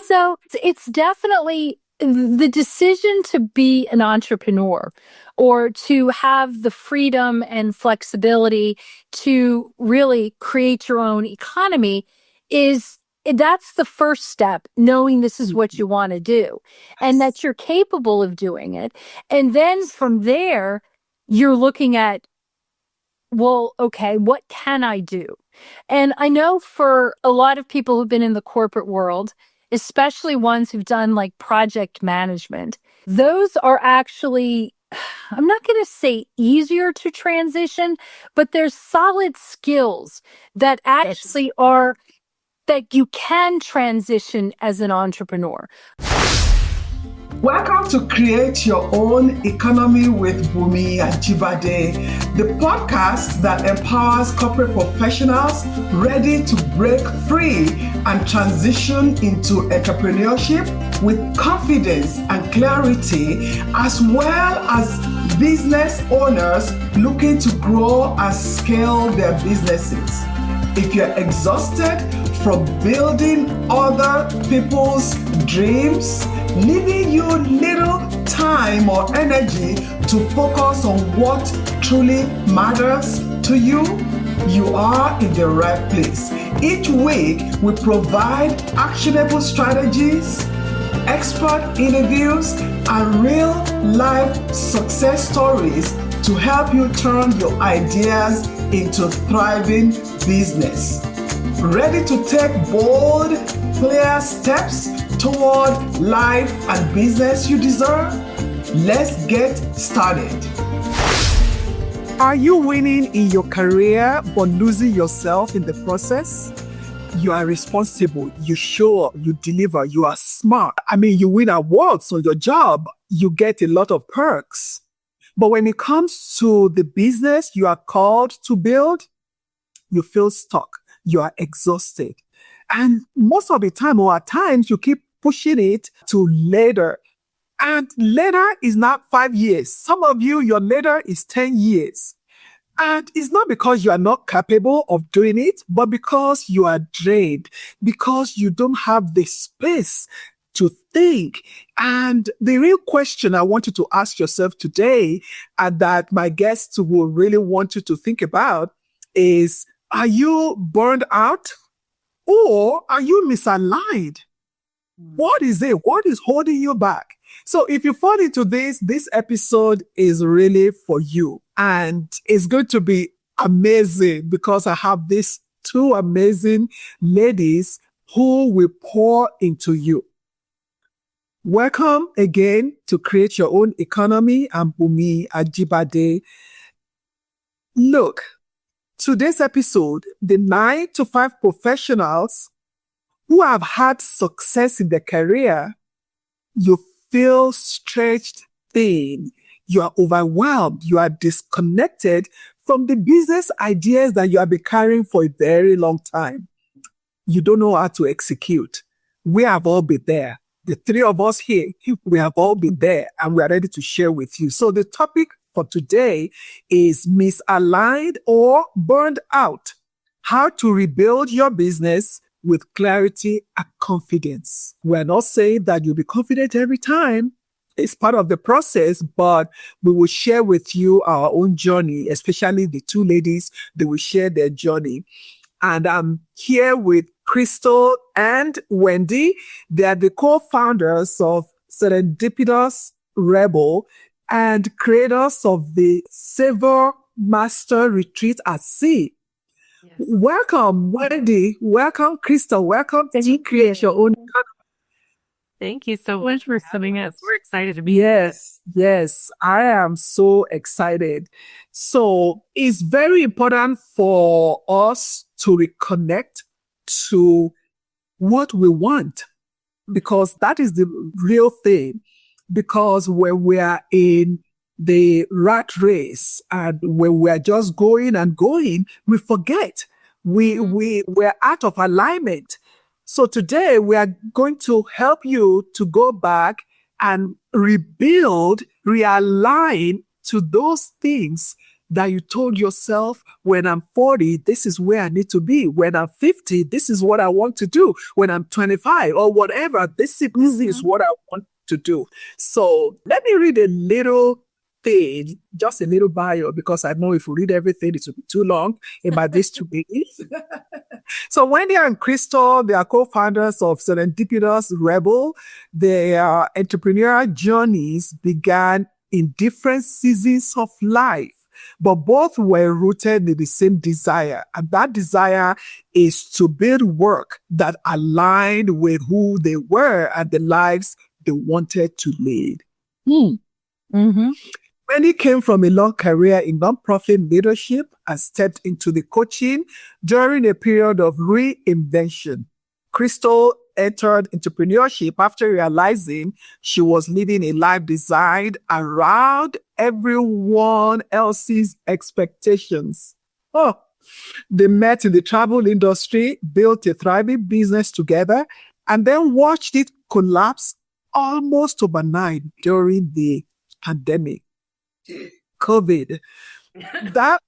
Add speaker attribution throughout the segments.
Speaker 1: So it's definitely the decision to be an entrepreneur or to have the freedom and flexibility to really create your own economy that's the first step, knowing this is what you want to do and that you're capable of doing it. And then from there, you're looking at, well, okay, what can I do? And I know for a lot of people who've been in the corporate world, especially ones who've done like project management, those are actually, I'm not going to say easier to transition, but there's solid skills that actually are that you can transition as an entrepreneur.
Speaker 2: Welcome to Create Your Own Economy with Bunmi Ajibade, the podcast that empowers corporate professionals ready to break free and transition into entrepreneurship with confidence and clarity, as well as business owners looking to grow and scale their businesses. If you're exhausted from building other people's dreams, leaving you little time or energy to focus on what truly matters to you, you are in the right place. Each week, we provide actionable strategies, expert interviews, and real-life success stories to help you turn your ideas into thriving business. Ready to take bold, clear steps toward life and business you deserve? Let's get started. Are you winning in your career but losing yourself in the process? You are responsible, you show up, you deliver, you are smart. You win awards on your job, you get a lot of perks. But when it comes to the business you are called to build, you feel stuck, you are exhausted. And most of the time, or at times, you keep pushing it to later. And later is not 5 years. Some of you, your later is 10 years. And it's not because you are not capable of doing it, but because you are drained, because you don't have the space to think. And the real question I want you to ask yourself today, and that my guests will really want you to think about, is, are you burned out or are you misaligned? What is it? What is holding you back? So if you fall into this episode is really for you. And it's going to be amazing because I have these two amazing ladies who will pour into you. Welcome again to Create Your Own Economy. I'm Bunmi Ajibade. Look, today's episode, the 9-to-5 professionals who have had success in their career, you feel stretched thin, you are overwhelmed, you are disconnected from the business ideas that you have been carrying for a very long time. You don't know how to execute. We have all been there. The three of us here, we have all been there and we are ready to share with you. So the topic for today is misaligned or burned out. How to rebuild your business with clarity and confidence. We're not saying that you'll be confident every time. It's part of the process, but we will share with you our own journey, especially the two ladies, they will share their journey. And I'm here with Krystal and Wendy. They are the co-founders of Serendipitous Rebel and creators of the Savor Master Retreat at Sea. Yes. Welcome, Wendy. Welcome, Krystal. Welcome to Create Your Own Economy.
Speaker 3: Thank you so much for having us. We're excited to be here.
Speaker 2: Yes, I am so excited. So it's very important for us to reconnect to what we want, because that is the real thing. Because when we are in the rat race and when we are just going and going, we forget. We're out of alignment. So today we are going to help you to go back and rebuild, realign to those things that you told yourself, when I'm 40, this is where I need to be. When I'm 50, this is what I want to do. When I'm 25 or whatever, this is what I want to do. So let me read a little thing, just a little bio, because I know if we read everything, it will be too long about these 2 minutes. So Wendy and Krystal, they are co-founders of Serendipitous Rebel. Their entrepreneurial journeys began in different seasons of life, but both were rooted in the same desire. And that desire is to build work that aligned with who they were and the lives they wanted to lead. Wendy came from a long career in nonprofit leadership and stepped into the coaching during a period of reinvention. Krystal entered entrepreneurship after realizing she was living a life designed around everyone else's expectations. They met in the travel industry, built a thriving business together, and then watched it collapse almost overnight during the pandemic. COVID. That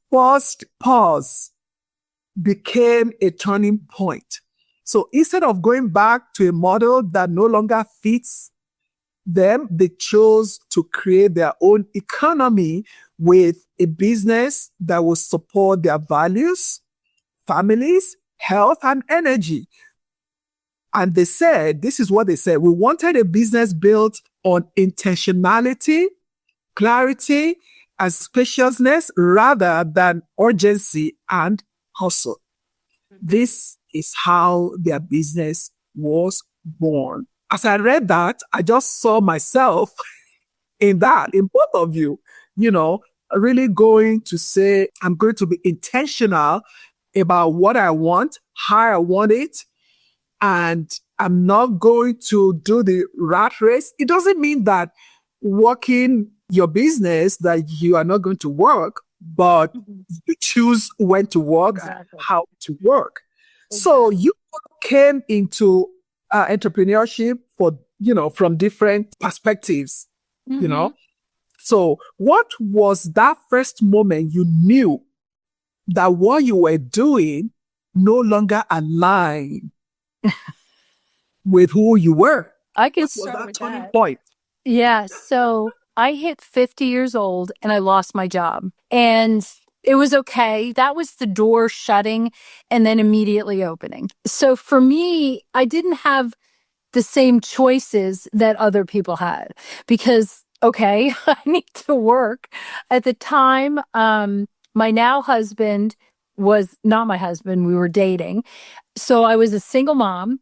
Speaker 2: first pause became a turning point. So instead of going back to a model that no longer fits them, they chose to create their own economy with a business that will support their values, families, health, and energy. And they said, this is what they said: we wanted a business built on intentionality, clarity, and spaciousness rather than urgency and hustle. This is how their business was born. As I read that, I just saw myself in that, in both of you, really going to say, I'm going to be intentional about what I want, how I want it, and I'm not going to do the rat race. It doesn't mean that working your business that you are not going to work, but you choose when to work, how to work. So you came into entrepreneurship from different perspectives, So what was that first moment you knew that what you were doing no longer aligned with who you were?
Speaker 1: I can
Speaker 2: What was
Speaker 1: start
Speaker 2: that
Speaker 1: with
Speaker 2: turning
Speaker 1: that.
Speaker 2: point?
Speaker 1: Yeah. So I hit 50 years old and I lost my job. And it was okay. That was the door shutting and then immediately opening. So for me, I didn't have the same choices that other people had because, okay, I need to work. At the time, my now husband was not my husband. We were dating. So I was a single mom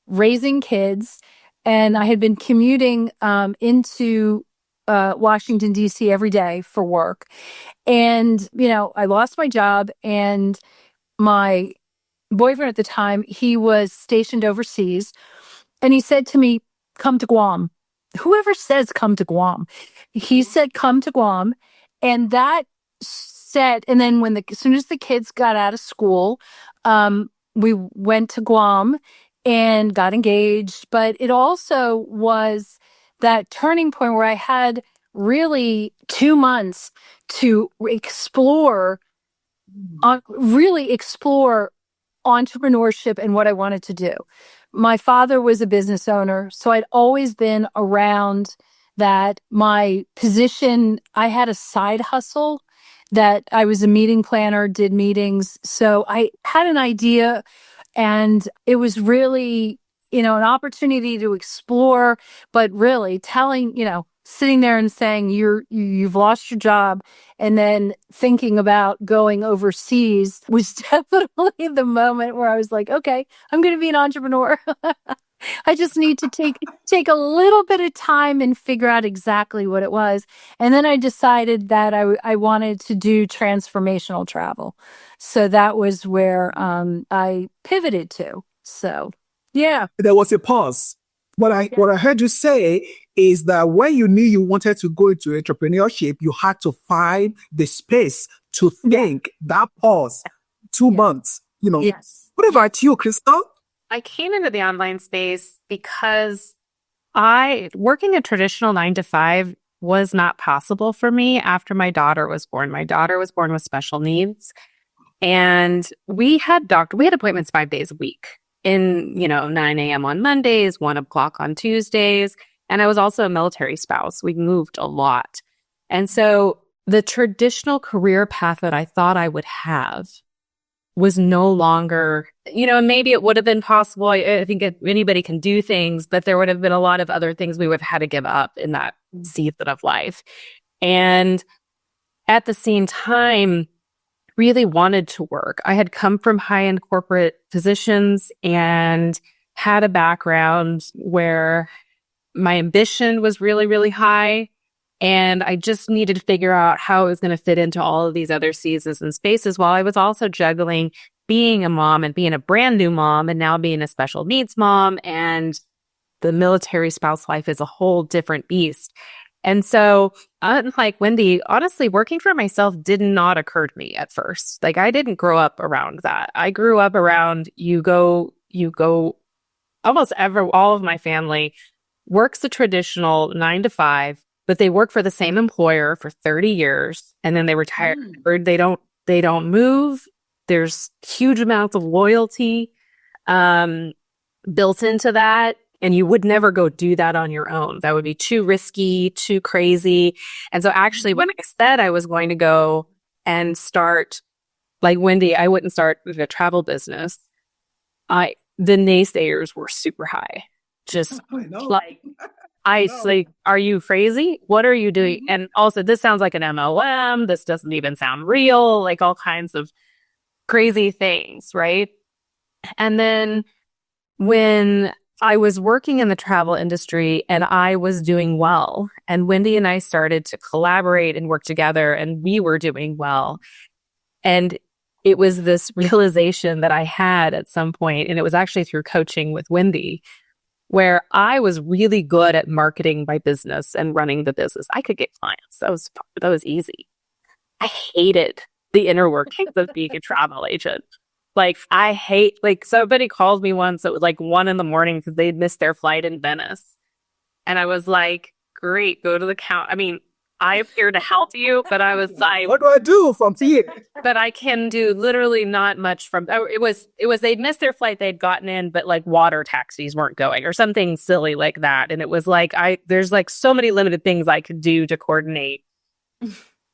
Speaker 1: raising kids, and I had been commuting into Washington, D.C. every day for work. And, I lost my job, and my boyfriend at the time, he was stationed overseas, and he said to me, come to Guam. Whoever says come to Guam? He said, come to Guam. And that said, and then as soon as the kids got out of school, we went to Guam and got engaged. But it also was that turning point where I had really 2 months to really explore entrepreneurship and what I wanted to do. My father was a business owner, so I'd always been around that. My position, I had a side hustle that I was a meeting planner, did meetings. So I had an idea, and it was really, an opportunity to explore, but really sitting there and saying you've lost your job and then thinking about going overseas was definitely the moment where I was like, okay, I'm going to be an entrepreneur. I just need to take a little bit of time and figure out exactly what it was. And then I decided that I wanted to do transformational travel. So that was where I pivoted to. So, yeah.
Speaker 2: There was a pause. What I heard you say is that when you knew you wanted to go into entrepreneurship, you had to find the space to think. That pause, 2 months,
Speaker 1: Yes.
Speaker 2: What about you, Krystal?
Speaker 3: I came into the online space because working a traditional 9 to 5 was not possible for me after my daughter was born. My daughter was born with special needs. And we had appointments 5 days a week in, 9 a.m. on Mondays, 1 o'clock on Tuesdays. And I was also a military spouse. We moved a lot. And so the traditional career path that I thought I would have was no longer, maybe it would have been possible. I think anybody can do things, but there would have been a lot of other things we would have had to give up in that season of life. And at the same time, really wanted to work. I had come from high-end corporate positions and had a background where my ambition was really, really high. And I just needed to figure out how it was going to fit into all of these other seasons and spaces while I was also juggling being a mom and being a brand new mom and now being a special needs mom. And the military spouse life is a whole different beast. And so, unlike Wendy, honestly, working for myself did not occur to me at first. Like, I didn't grow up around that. I grew up around you go, almost all of my family works the traditional 9 to 5, but they work for the same employer for 30 years and then they retire. They don't move. There's huge amounts of loyalty built into that. And you would never go do that on your own. That would be too risky, too crazy. And so actually, when I said I was going to go and start, like Wendy, I wouldn't start with a travel business. The naysayers were super high. Just like, are you crazy? What are you doing? And also, this sounds like an MLM. This doesn't even sound real, like all kinds of crazy things, right? And then when I was working in the travel industry and I was doing well, and Wendy and I started to collaborate and work together, and we were doing well. And it was this realization that I had at some point, and it was actually through coaching with Wendy, where I was really good at marketing my business and running the business. I could get clients. That was easy. I hated the inner workings of being a travel agent. Like, somebody called me once at 1 a.m. because they'd missed their flight in Venice. And I was like, great, go to the counter. I mean, I'm here to help you, but I was like,
Speaker 2: what do I do from here?
Speaker 3: But I can do literally not much from, it was they'd missed their flight, they'd gotten in, but water taxis weren't going or something silly like that. And it was there's so many limited things I could do to coordinate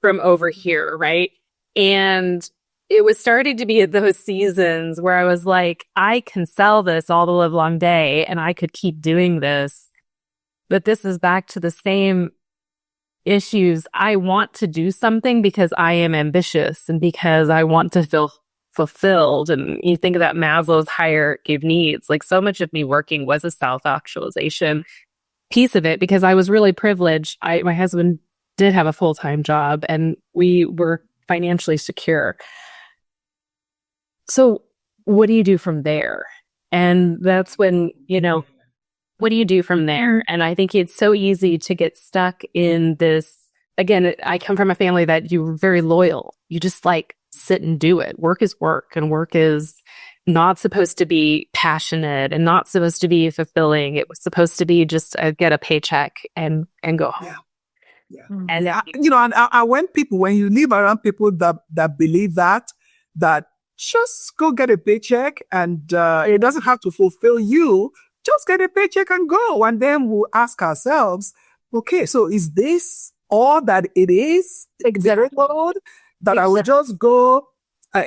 Speaker 3: from over here, right? And it was starting to be at those seasons where I was like, I can sell this all the live long day and I could keep doing this. But this is back to the same issues. I want to do something because I am ambitious and because I want to feel fulfilled. And you think of that Maslow's hierarchy of needs, so much of me working was a self-actualization piece of it because I was really privileged. My husband did have a full-time job and we were financially secure. So what do you do from there? And that's when, what do you do from there? And I think it's so easy to get stuck in this. Again, I come from a family that you were very loyal. You just sit and do it. Work is work, and work is not supposed to be passionate and not supposed to be fulfilling. It was supposed to be just get a paycheck and go home.
Speaker 2: Yeah.
Speaker 3: And
Speaker 2: when you live around people that believe that just go get a paycheck and it doesn't have to fulfill you. Just get a paycheck and go. And then we'll ask ourselves, okay, so is this all that it is? Exactly. That I will just go,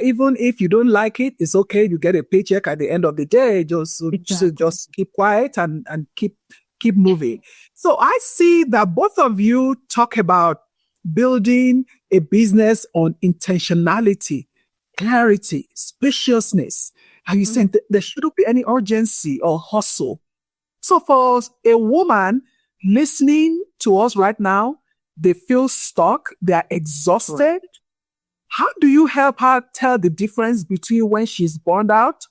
Speaker 2: even if you don't like it, it's okay. You get a paycheck at the end of the day. Just keep quiet and keep moving. So I see that both of you talk about building a business on intentionality, clarity, spaciousness. And you said there shouldn't be any urgency or hustle. So for a woman listening to us right now, they feel stuck, they're exhausted. Right. How do you help her tell the difference between when she's burned out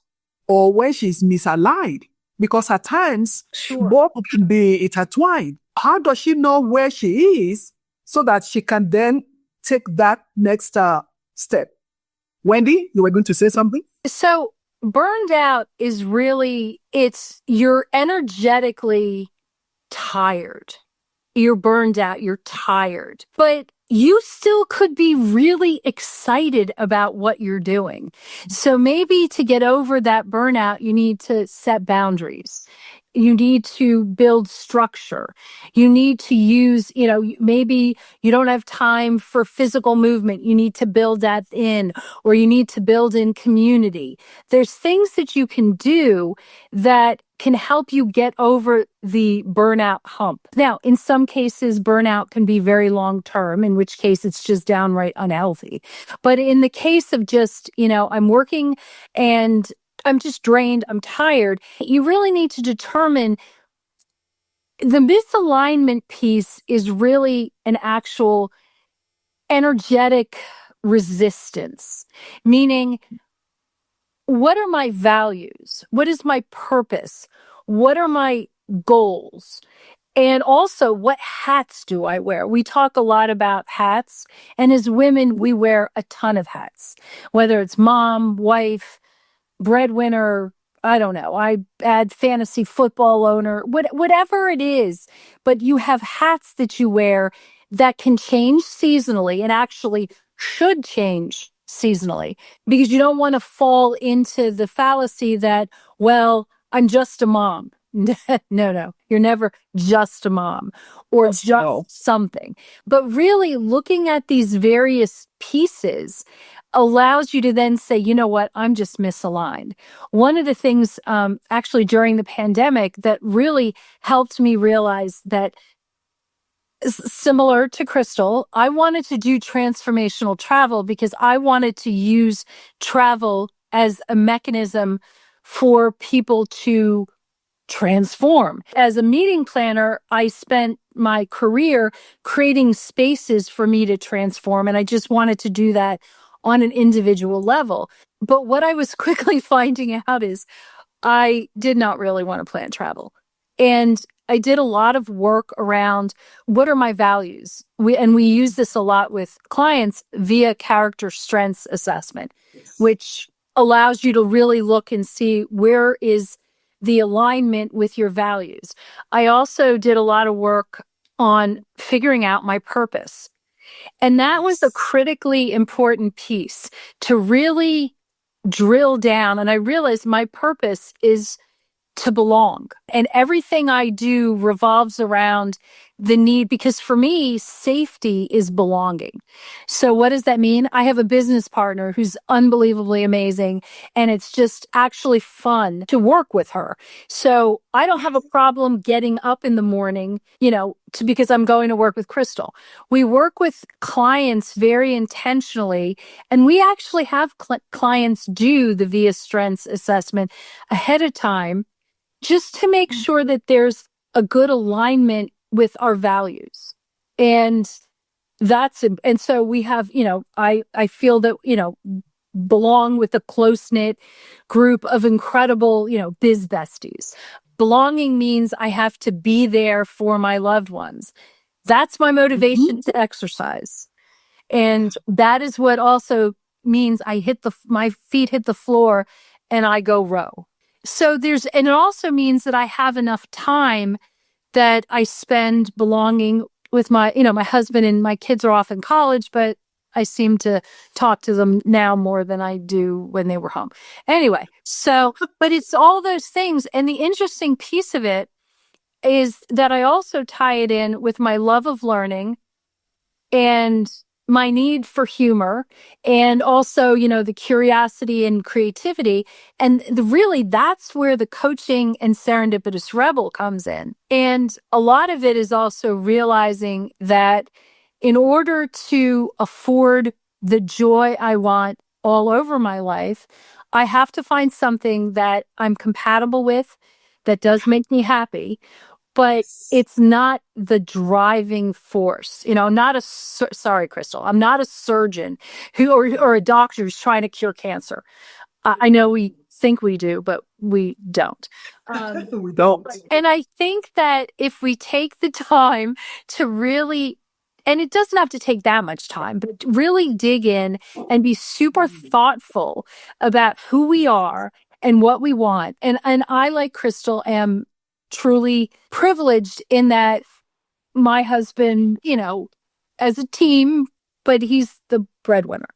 Speaker 2: or when she's misaligned? Because at times, both can be intertwined. How does she know where she is so that she can then take that next step? Wendy, you were going to say something?
Speaker 1: So burned out is really, you're energetically tired. you're burned out, you're tired, but you still could be really excited about what you're doing. So maybe to get over that burnout, you need to set boundaries. You need to build structure. You need to use, maybe you don't have time for physical movement. You need to build that in, or you need to build in community. There's things that you can do that can help you get over the burnout hump. Now, in some cases, burnout can be very long term, in which case it's just downright unhealthy. But in the case of just, I'm working and I'm just drained, I'm tired, you really need to determine the misalignment piece is really an actual energetic resistance, meaning, what are my values? What is my purpose? What are my goals? And also, what hats do I wear? We talk a lot about hats, and as women, we wear a ton of hats, whether it's mom, wife, breadwinner, I don't know, I add fantasy football owner, whatever it is, but you have hats that you wear that can change seasonally and actually should change seasonally, because you don't want to fall into the fallacy that, well, I'm just a mom. No, you're never just a mom or just something. But really looking at these various pieces allows you to then say, you know what, I'm just misaligned. One of the things actually during the pandemic that really helped me realize that, similar to Krystal, I wanted to do transformational travel because I wanted to use travel as a mechanism for people to transform. As a meeting planner, I spent my career creating spaces for me to transform, and I just wanted to do that on an individual level. But what I was quickly finding out is I did not really want to plan travel. And I did a lot of work around what are my values. We use this a lot with clients via character strengths assessment, which allows you to really look and see where is the alignment with your values. I also did a lot of work on figuring out my purpose. And that was a critically important piece to really drill down. And I realized my purpose is to belong. And everything I do revolves around the need, because for me, safety is belonging. So what does that mean? I have a business partner who's unbelievably amazing, and it's just actually fun to work with her. So I don't have a problem getting up in the morning, because I'm going to work with Krystal. We work with clients very intentionally, and we actually have clients do the VIA Strengths assessment ahead of time, just to make sure that there's a good alignment with our values. And so we have, I feel that, belong with a close-knit group of incredible, biz besties. Belonging means I have to be there for my loved ones. That's my motivation to exercise. And that is what also means my feet hit the floor and I go row. So and it also means that I have enough time that I spend belonging with my husband, and my kids are off in college, but I seem to talk to them now more than I do when they were home. Anyway, but it's all those things. And the interesting piece of it is that I also tie it in with my love of learning and my need for humor, and also, the curiosity and creativity. And really, that's where the coaching and Serendipitous Rebel comes in. And a lot of it is also realizing that in order to afford the joy I want all over my life, I have to find something that I'm compatible with, that does make me happy, but it's not the driving force. Sorry, Krystal, I'm not a surgeon or a doctor who's trying to cure cancer. I know we think we do, but we don't.
Speaker 2: We don't.
Speaker 1: And I think that if we take the time to really, and it doesn't have to take that much time, but really dig in and be super thoughtful about who we are and what we want. And I, like Krystal, am truly privileged in that my husband, as a team, but he's the breadwinner.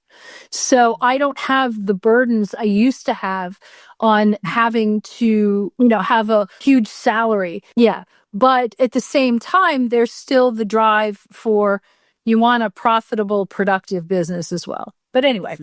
Speaker 1: So I don't have the burdens I used to have on having to, have a huge salary. Yeah. But at the same time, there's still the drive for you want a profitable, productive business as well. But anyway.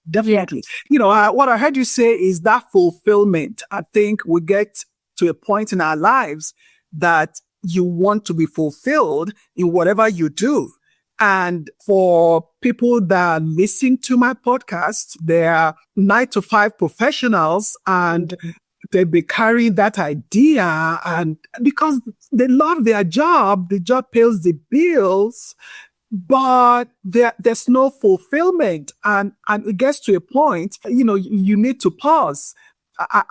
Speaker 2: Definitely. What I heard you say is that fulfillment. I think we get to a point in our lives that you want to be fulfilled in whatever you do. And for people that listen to my podcast, they're 9-to-5 professionals and they be carrying that idea, and because they love their job, the job pays the bills, but there's no fulfillment, and it gets to a point, you need to pause.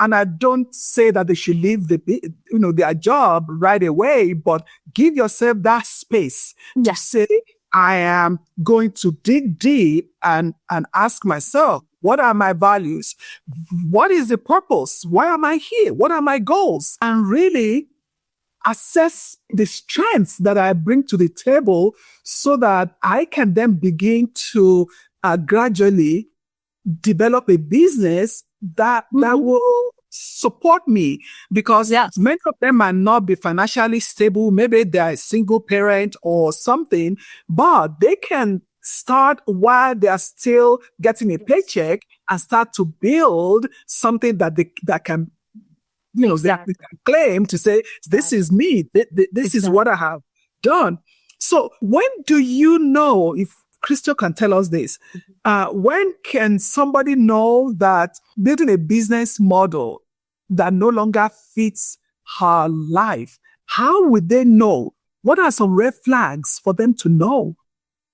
Speaker 2: And I don't say that they should leave their job right away, but give yourself that space to say, I am going to dig deep and ask myself, what are my values? What is the purpose? Why am I here? What are my goals? And really assess the strengths that I bring to the table so that I can then begin to gradually develop a business that will support me, because many of them might not be financially stable. Maybe they're a single parent or something, but they can start while they are still getting a paycheck and start to build something that that can, they can claim to say, this is me. This is what I have done. So when do you know, if Krystal can tell us this, when can somebody know that building a business model that no longer fits her life? How would they know? What are some red flags for them to know?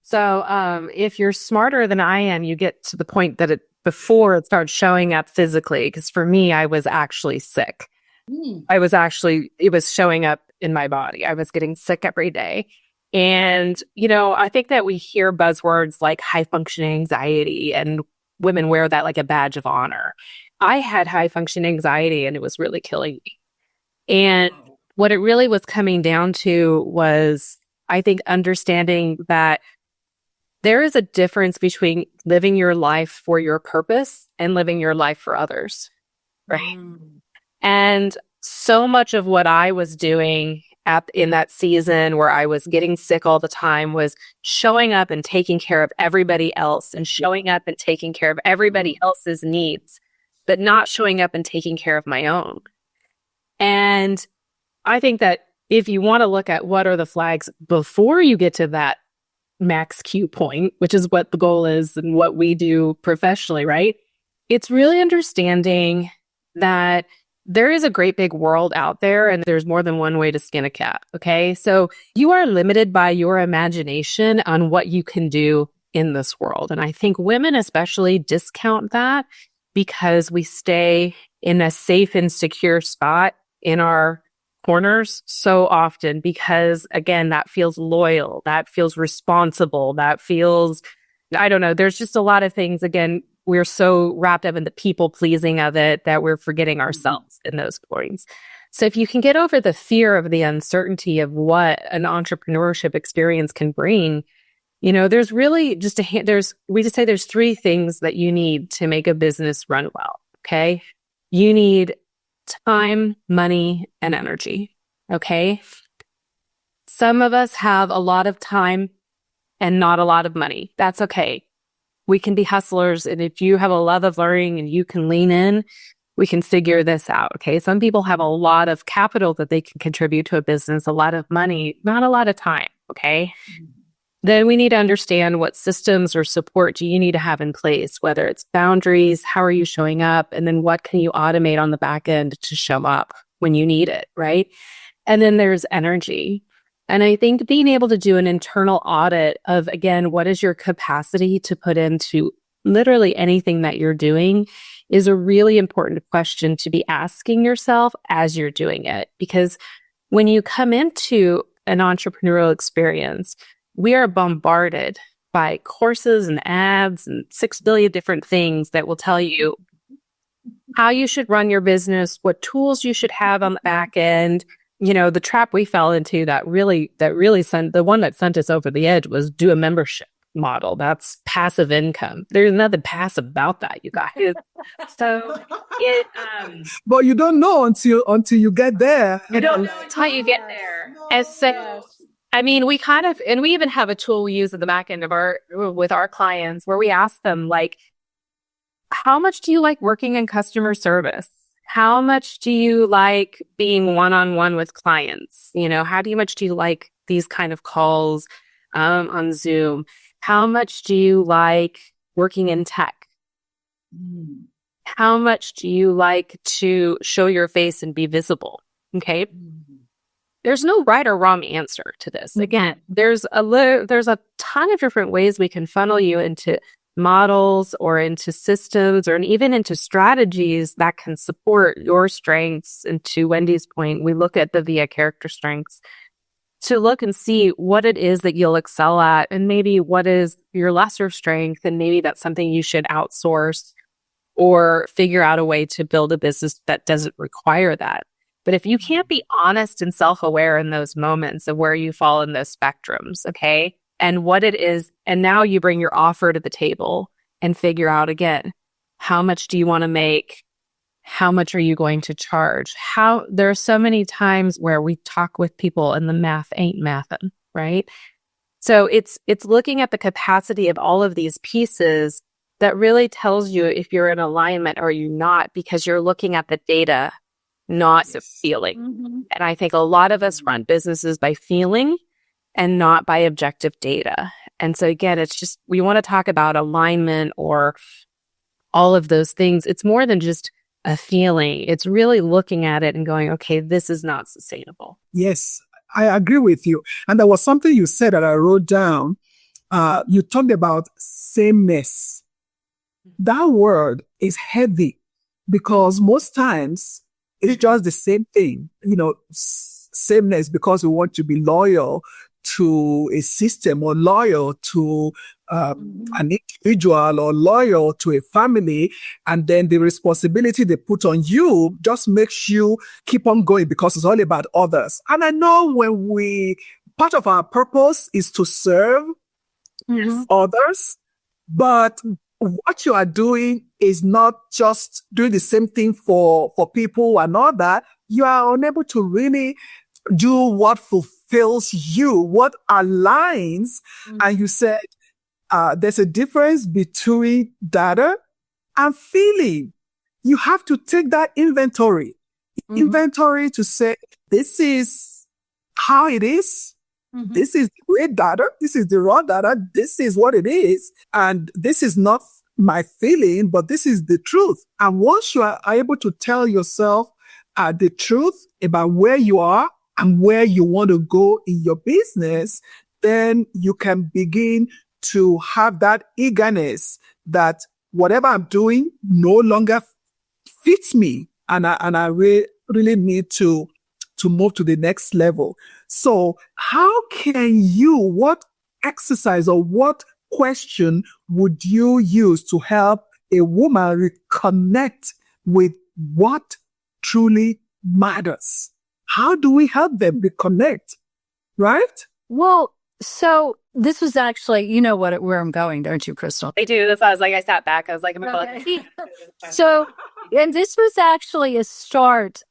Speaker 3: So if you're smarter than I am, you get to the point that before it starts showing up physically. Because for me, I was actually sick. It was showing up in my body. I was getting sick every day. And, I think that we hear buzzwords like high functioning anxiety, and women wear that like a badge of honor. I had high functioning anxiety and it was really killing me. And what it really was coming down to was, I think, understanding that there is a difference between living your life for your purpose and living your life for others. Right. And so much of what I was doing in that season where I was getting sick all the time was showing up and taking care of everybody else, and showing up and taking care of everybody else's needs, but not showing up and taking care of my own. And I think that if you want to look at what are the flags before you get to that max Q point, which is what the goal is and what we do professionally, right? It's really understanding that there is a great big world out there and there's more than one way to skin a cat. Okay. So you are limited by your imagination on what you can do in this world. And I think women especially discount that because we stay in a safe and secure spot in our corners so often because, again, that feels loyal, that feels responsible, that feels, I don't know, there's just a lot of things, again, we're so wrapped up in the people pleasing of it that we're forgetting ourselves in those points. So if you can get over the fear of the uncertainty of what an entrepreneurship experience can bring, there's really just we just say there's three things that you need to make a business run well. Okay. You need time, money, and energy. Okay. Some of us have a lot of time and not a lot of money. That's okay. We can be hustlers. And if you have a love of learning and you can lean in, we can figure this out. Okay. Some people have a lot of capital that they can contribute to a business, a lot of money, not a lot of time. Okay. Then we need to understand what systems or support do you need to have in place, whether it's boundaries, how are you showing up, and then what can you automate on the back end to show up when you need it, right? And then there's energy. And I think being able to do an internal audit of, again, what is your capacity to put into literally anything that you're doing is a really important question to be asking yourself as you're doing it. Because when you come into an entrepreneurial experience, we are bombarded by courses and ads and 6 billion different things that will tell you how you should run your business, what tools you should have on the back end, the trap we fell into that really sent the one that sent us over the edge was do a membership model. That's passive income. There's nothing passive about that, you guys. So it
Speaker 2: but you don't know until you get there.
Speaker 3: you don't know until you get there. And so I mean, we even have a tool we use at the back end of with our clients where we ask them, like, how much do you like working in customer service? How much do you like being one-on-one with clients? How much do you like these kind of calls on Zoom? How much do you like working in tech? How much do you like to show your face and be visible? Okay. There's no right or wrong answer to this. Again, there's a ton of different ways we can funnel you into models or into systems or even into strategies that can support your strengths. And to Wendy's point, we look at the VIA character strengths to look and see what it is that you'll excel at and maybe what is your lesser strength, and maybe that's something you should outsource or figure out a way to build a business that doesn't require that. But if you can't be honest and self-aware in those moments of where you fall in those spectrums, okay, and what it is, and now you bring your offer to the table and figure out again, how much do you want to make? How much are you going to charge? There are so many times where we talk with people and the math ain't mathin', right? So it's looking at the capacity of all of these pieces that really tells you if you're in alignment or you're not, because you're looking at the data, not the feeling.
Speaker 1: Mm-hmm.
Speaker 3: And I think a lot of us run businesses by feeling and not by objective data. And so again, it's just, we want to talk about alignment or all of those things. It's more than just a feeling. It's really looking at it and going, okay, this is not sustainable.
Speaker 2: Yes, I agree with you. And there was something you said that I wrote down. You talked about sameness. That word is heavy because most times it's just the same thing. Sameness because we want to be loyal to a system or loyal to an individual or loyal to a family, and then the responsibility they put on you just makes you keep on going because it's all about others. And I know part of our purpose is to serve others, but what you are doing is not just doing the same thing for people and all that. You are unable to really do what fulfills you, what aligns. And you said there's a difference between data and feeling. You have to take that inventory to say, this is how it is. This is the great data. This is the raw data. This is what it is. And this is not my feeling, but this is the truth. And once you are able to tell yourself the truth about where you are and where you want to go in your business, then you can begin to have that eagerness that whatever I'm doing no longer fits me. And I really need to move to the next level. So how can what exercise or what question would you use to help a woman reconnect with what truly matters? How do we help them reconnect? Right?
Speaker 1: Well, so this was actually, you know where I'm going, don't you, Krystal?
Speaker 3: I do. That's why I sat back. I was like,
Speaker 1: okay. So, and this was actually a start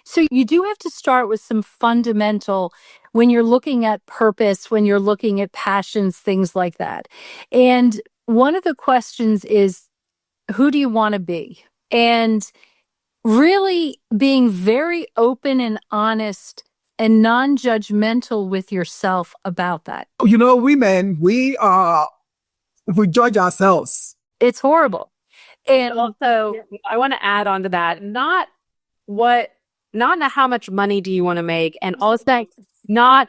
Speaker 1: so you do have to start with some fundamental, when you're looking at purpose, when you're looking at passions, things like that. And one of the questions is, who do you want to be? And really being very open and honest and non-judgmental with yourself about that.
Speaker 2: Women, we judge ourselves.
Speaker 1: It's horrible.
Speaker 3: And also, I want to add on to that, not how much money do you want to make, and also not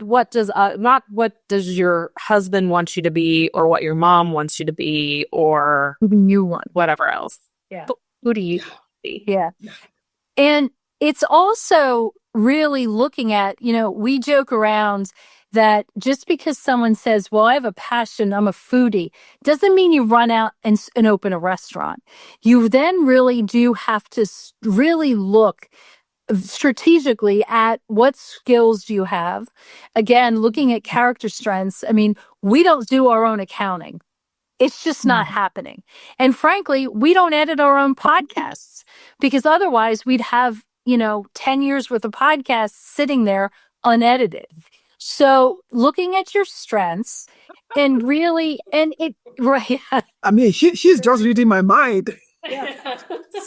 Speaker 3: what does your husband want you to be, or what your mom wants you to be, or
Speaker 1: you want
Speaker 3: whatever else.
Speaker 1: Yeah.
Speaker 3: But who do you want to be?
Speaker 1: Yeah. And it's also really looking at, we joke around that just because someone says, well, I have a passion, I'm a foodie, doesn't mean you run out and open a restaurant. You then really do have to really look strategically at what skills do you have. Again, looking at character strengths. I mean, we don't do our own accounting. It's just not happening. And frankly, we don't edit our own podcasts because otherwise we'd have, 10 years worth of podcasts sitting there unedited. So looking at your strengths and really, and it, right.
Speaker 2: I mean, she's just reading my mind.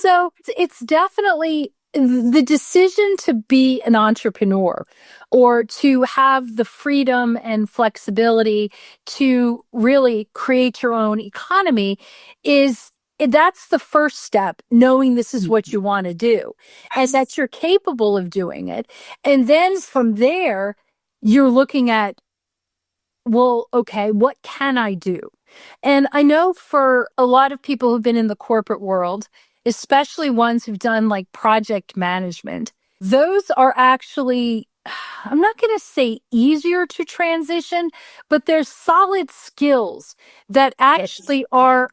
Speaker 1: So it's definitely the decision to be an entrepreneur or to have the freedom and flexibility to really create your own economy that's the first step, knowing this is what you want to do and that you're capable of doing it. And then from there, you're looking at, well, okay, what can I do? And I know for a lot of people who've been in the corporate world, especially ones who've done like project management, those are actually, I'm not going to say easier to transition, but there's solid skills that actually are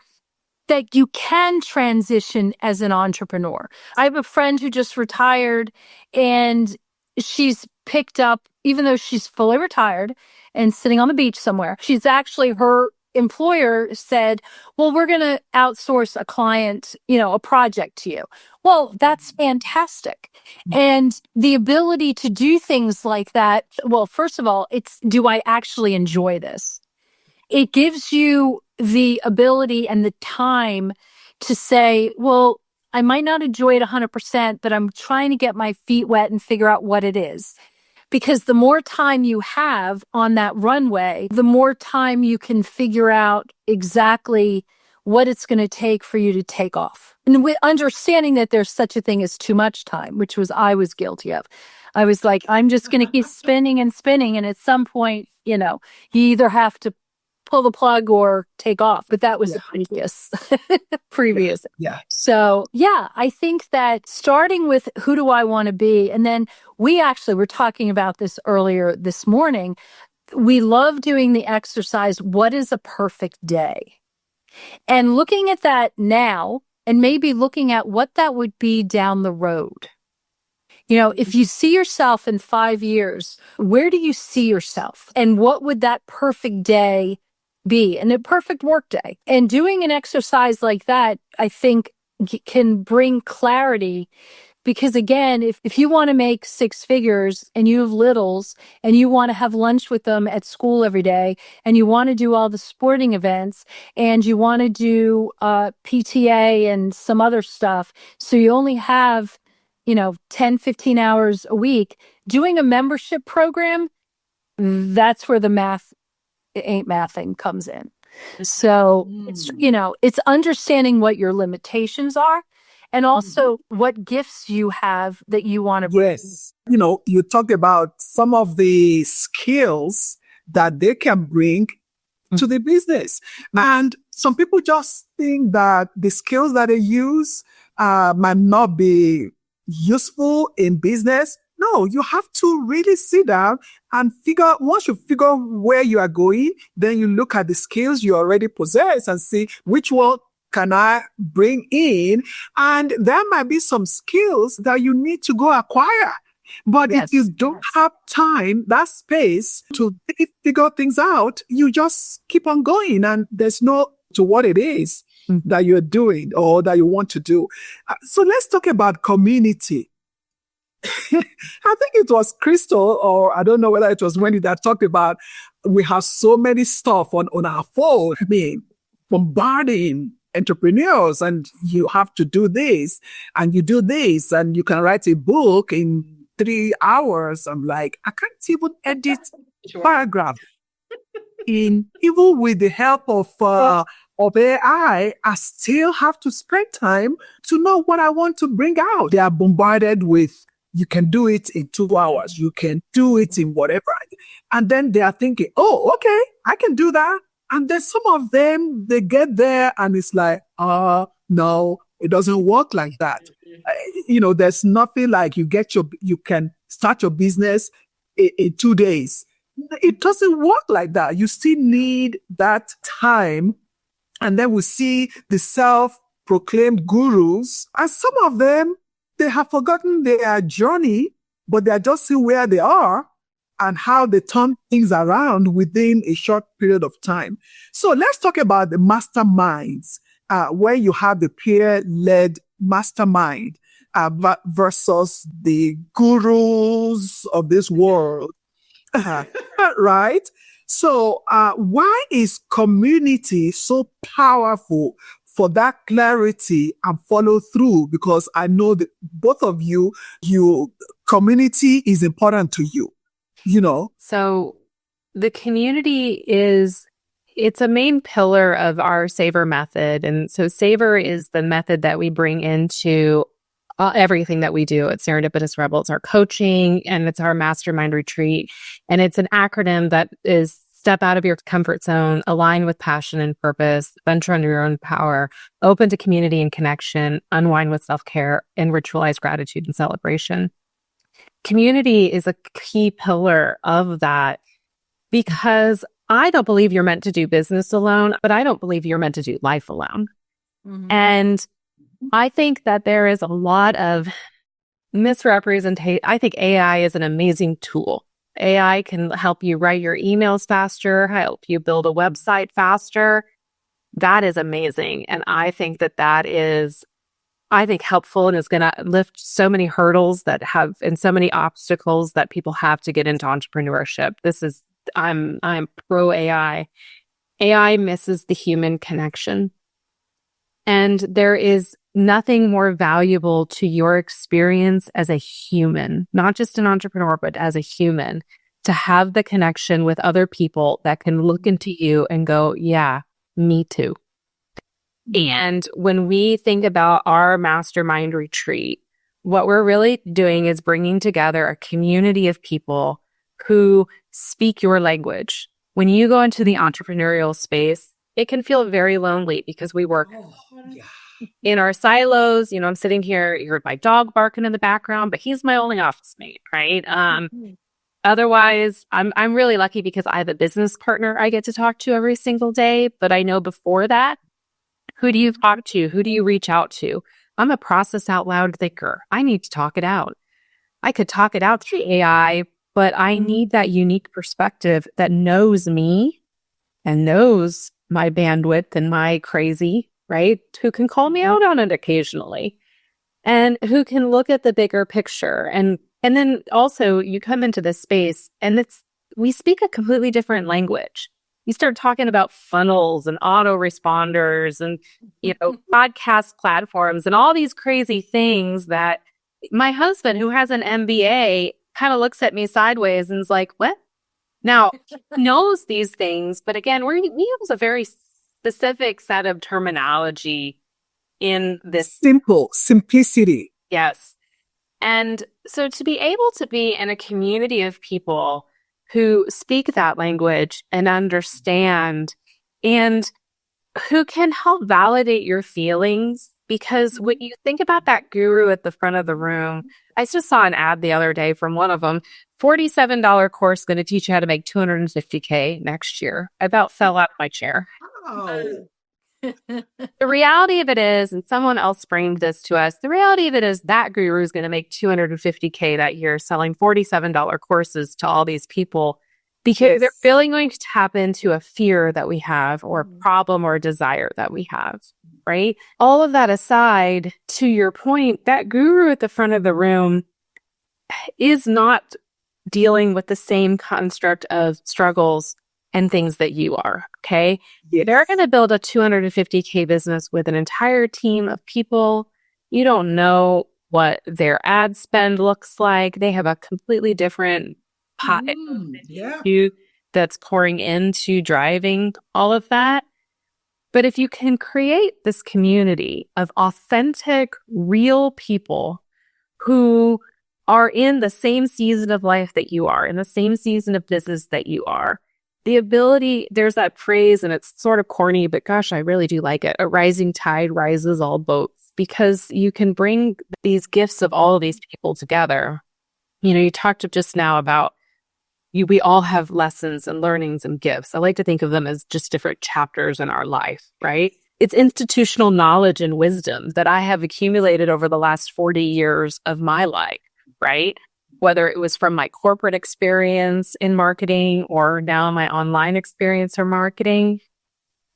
Speaker 1: that you can transition as an entrepreneur. I have a friend who just retired and she's picked up, even though she's fully retired and sitting on the beach somewhere, she's actually, her employer said, well, we're going to outsource a client, a project to you. Well, that's fantastic. And the ability to do things like that, well, first of all, it's, do I actually enjoy this? It gives you the ability and the time to say, well, I might not enjoy it 100%, but I'm trying to get my feet wet and figure out what it is. Because the more time you have on that runway, the more time you can figure out exactly what it's going to take for you to take off. And with understanding that there's such a thing as too much time, which I was guilty of. I was like, I'm just going to keep spinning and spinning. And at some point, you either have to pull the plug or take off. But that was previous.
Speaker 2: Yeah.
Speaker 1: So yeah, I think that starting with who do I want to be? And then we actually were talking about this earlier this morning. We love doing the exercise, what is a perfect day? And looking at that now and maybe looking at what that would be down the road. If you see yourself in 5 years, where do you see yourself? And what would that perfect day be? And a perfect work day. And doing an exercise like that, I think can bring clarity. Because again, if you want to make 6 figures and you have littles and you want to have lunch with them at school every day and you want to do all the sporting events and you want to do PTA and some other stuff, so you only have 10, 15 hours a week, doing a membership program, that's where the math, it ain't mathing comes in. So it's, it's understanding what your limitations are and also what gifts you have that you want to.
Speaker 2: Yes. You talked about some of the skills that they can bring to the business. And some people just think that the skills that they use might not be useful in business. No, you have to really sit down and once you figure where you are going, then you look at the skills you already possess and see which one can I bring in. And there might be some skills that you need to go acquire. But if you don't have time, that space to figure things out, you just keep on going and there's no to what it is that you're doing or that you want to do. So let's talk about community. I think it was Krystal, or I don't know whether it was Wendy, that talked about we have so many stuff on our phone. I mean, bombarding entrepreneurs, and you have to do this and you do this and you can write a book in 3 hours. I'm like, I can't even edit paragraph. Even with the help of AI, I still have to spend time to know what I want to bring out. They are bombarded with, you can do it in 2 hours. You can do it in whatever. And then they are thinking, oh, okay, I can do that. And then some of them, they get there and it's like, no, it doesn't work like that. There's nothing like you can start your business in 2 days. It doesn't work like that. You still need that time. And then we see the self-proclaimed gurus, and some of them, they have forgotten their journey, but they're just seeing where they are and how they turn things around within a short period of time. So let's talk about the masterminds, where you have the peer-led mastermind versus the gurus of this world, right? So why is community so powerful for that clarity and follow through? Because I know that both of you, community is important to you, you know?
Speaker 3: So the community it's a main pillar of our Savor method. And so Savor is the method that we bring into everything that we do at Serendipitous Rebel. It's our coaching and it's our mastermind retreat. And it's an acronym that is step out of your comfort zone, align with passion and purpose, venture under your own power, open to community and connection, unwind with self-care, and ritualize gratitude and celebration. Community is a key pillar of that because I don't believe you're meant to do business alone, but I don't believe you're meant to do life alone. Mm-hmm. And I think that there is a lot of misrepresentation. I think AI is an amazing tool. AI can help you write your emails faster, help you build a website faster. That is amazing. And I think that is helpful and is going to lift so many hurdles and so many obstacles that people have to get into entrepreneurship. I'm pro AI. AI misses the human connection. And there is nothing more valuable to your experience as a human, not just an entrepreneur, but as a human, to have the connection with other people that can look into you and go, yeah, me too. And when we think about our mastermind retreat, what we're really doing is bringing together a community of people who speak your language. When you go into the entrepreneurial space, it can feel very lonely because we work in our silos. You know, I'm sitting here, you heard my dog barking in the background, but he's my only office mate, right? Otherwise, I'm really lucky because I have a business partner I get to talk to every single day. But I know before that, who do you talk to? Who do you reach out to? I'm a process out loud thinker. I need to talk it out. I could talk it out through AI, but I need that unique perspective that knows me and knows my bandwidth and my crazy, right? Who can call me out on it occasionally and who can look at the bigger picture. And then also you come into this space and we speak a completely different language. You start talking about funnels and autoresponders and, podcast platforms and all these crazy things that my husband, who has an MBA, kind of looks at me sideways and is like, what? Now, knows these things, but again, we use a very specific set of terminology in this.
Speaker 2: Simplicity.
Speaker 3: Yes. And so to be able to be in a community of people who speak that language and understand and who can help validate your feelings. Because when you think about that guru at the front of the room, I just saw an ad the other day from one of them, $47 course going to teach you how to make $250K next year. I about fell out of my chair.
Speaker 2: Oh.
Speaker 3: The reality of it is, and someone else framed this to us, the reality of it is that guru is going to make $250K that year selling $47 courses to all these people because they're really going to tap into a fear that we have or a problem or a desire that we have, right? All of that aside, to your point, that guru at the front of the room is not dealing with the same construct of struggles and things that you are, okay? Yes. They're going to build a $250K business with an entire team of people. You don't know what their ad spend looks like. They have a completely different pot that's pouring into driving all of that. But if you can create this community of authentic, real people who are in the same season of life that you are, in the same season of business that you are, the ability, there's that phrase, and it's sort of corny, but gosh, I really do like it. A rising tide rises all boats, because you can bring these gifts of all of these people together. You talked just now about we all have lessons and learnings and gifts. I like to think of them as just different chapters in our life, right? It's institutional knowledge and wisdom that I have accumulated over the last 40 years of my life, right? Whether it was from my corporate experience in marketing or now my online experience or marketing,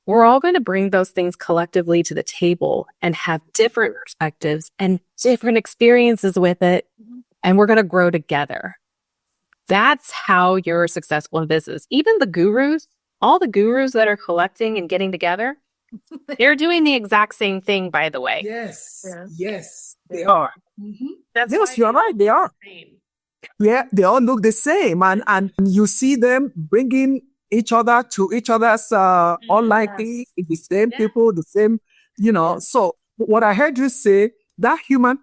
Speaker 3: we're all going to bring those things collectively to the table and have different perspectives and different experiences with it. And we're going to grow together. That's how you're successful in business. Even the gurus, all the gurus that are collecting and getting together, they're doing the exact same thing, by the way.
Speaker 2: Yes, they are.
Speaker 4: Yes, you're right. They are. Yeah, they all look the same. And you see them bringing each other to each other's online thing, the same people, the same, So what I heard you say, that human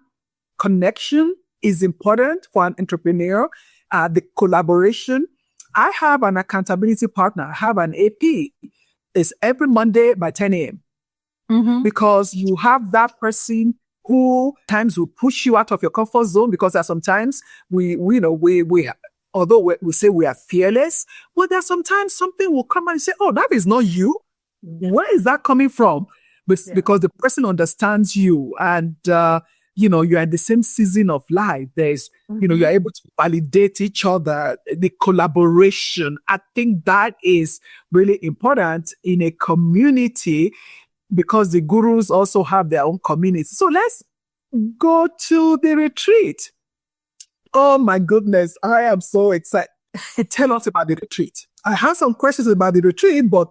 Speaker 4: connection is important for an entrepreneur, the collaboration. I have an accountability partner. I have an AP. It's every Monday by 10 a.m. Because you have that person who times will push you out of your comfort zone, because there are sometimes we although we say we are fearless, but there's sometimes something will come and say, oh, that is not you. Where is that coming from? Because the person understands you, and you're in the same season of life. There's, you're able to validate each other, the collaboration. I think that is really important in a community, because the gurus also have their own community. So let's go to the retreat. Oh my goodness, I am so excited. Tell us about the retreat. I have some questions about the retreat, but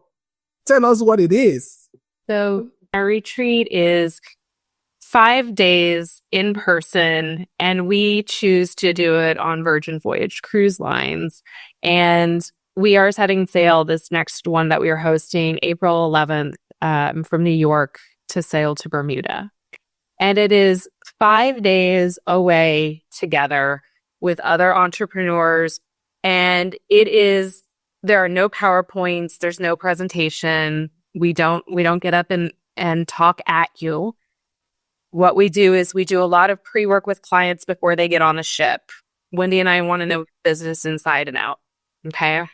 Speaker 4: tell us what it is.
Speaker 3: So our retreat is 5 days in person, and we choose to do it on Virgin Voyage cruise lines. And we are setting sail this next one that we are hosting April 11th from New York to sail to Bermuda. And it is 5 days away together with other entrepreneurs. And there are no PowerPoints, there's no presentation. We don't get up and talk at you. What we do is we do a lot of pre-work with clients before they get on the ship. Wendy and I want to know business inside and out. Okay.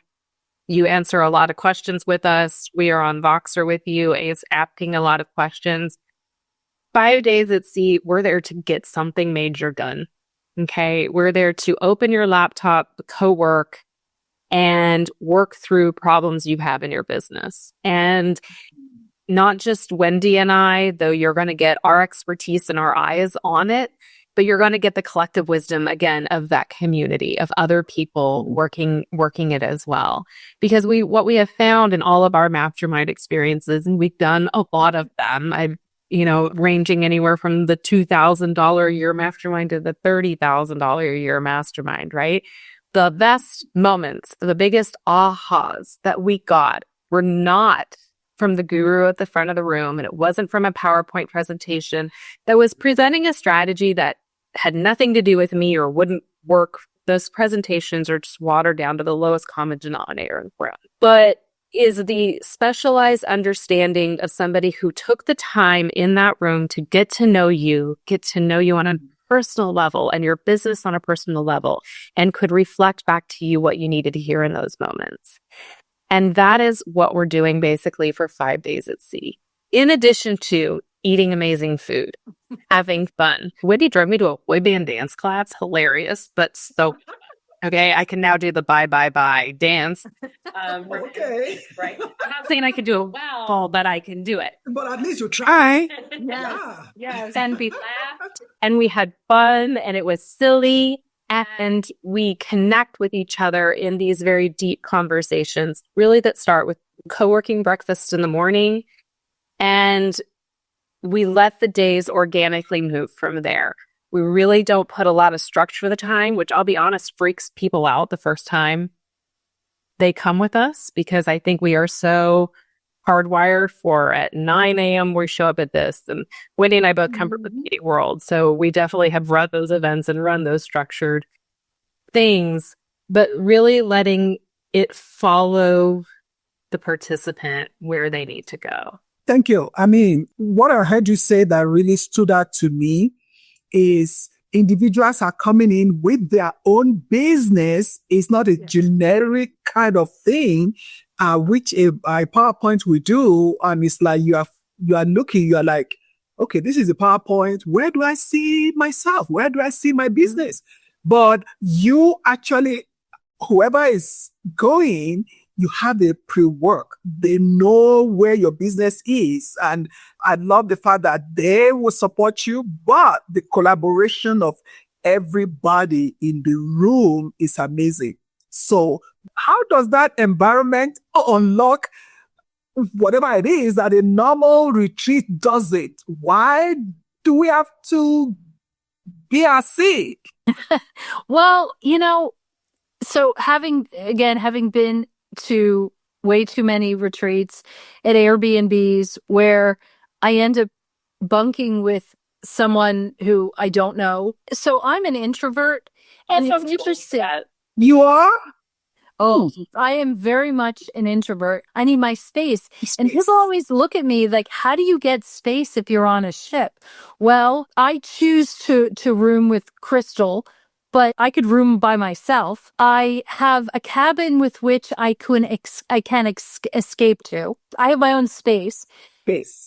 Speaker 3: You answer a lot of questions with us. We are on Voxer with you, asking a lot of questions. 5 days at sea, we're there to get something major done. Okay. We're there to open your laptop, co-work, and work through problems you have in your business. And not just Wendy and I, though you're going to get our expertise and our eyes on it, but you're going to get the collective wisdom, again, of that community, of other people working it as well. Because what we have found in all of our mastermind experiences, and we've done a lot of them, ranging anywhere from the $2,000 a year mastermind to the $30,000 a year mastermind, right? The best moments, the biggest ahas that we got were not from the guru at the front of the room, and it wasn't from a PowerPoint presentation that was presenting a strategy that had nothing to do with me or wouldn't work. Those presentations are just watered down to the lowest common denominator in front. But is the specialized understanding of somebody who took the time in that room to get to know you on a personal level and your business on a personal level, and could reflect back to you what you needed to hear in those moments. And that is what we're doing basically for 5 days at sea. In addition to eating amazing food, having fun. Wendy drove me to a boy band dance class. Hilarious, but so okay. I can now do the bye dance.
Speaker 2: Okay.
Speaker 3: Right. I'm not saying I can do it well, but I can do it.
Speaker 2: But at least you try.
Speaker 3: Yes. And we laughed and we had fun and it was silly. And we connect with each other in these very deep conversations, really that start with co-working breakfast in the morning. And we let the days organically move from there. We really don't put a lot of structure for the time, which I'll be honest, freaks people out the first time they come with us, because I think we are so hardwired for at 9 a.m. we show up at this. And Wendy and I both come from the meeting world. So we definitely have run those events and run those structured things, but really letting it follow the participant where they need to go.
Speaker 4: Thank you. I mean, what I heard you say that really stood out to me is individuals are coming in with their own business. It's not a generic kind of thing, which a PowerPoint will do. And it's like you are you are looking, you are like, okay, this is a PowerPoint. Where do I see myself? Where do I see my business? But you actually, whoever is going, you have the pre-work. They know where your business is. And I love the fact that they will support you, but the collaboration of everybody in the room is amazing. So how does that environment unlock whatever it is that a normal retreat does it? Why do we have to be our sick?
Speaker 1: Well, so having been to way too many retreats at Airbnbs where I end up bunking with someone who I don't know. So I'm an introvert, and it's interesting.
Speaker 4: You are?
Speaker 1: Oh, I am very much an introvert. I need my space. And people always look at me like, how do you get space if you're on a ship? Well, I choose to room with Krystal, but I could room by myself. I have a cabin with which I can escape to. I have my own space.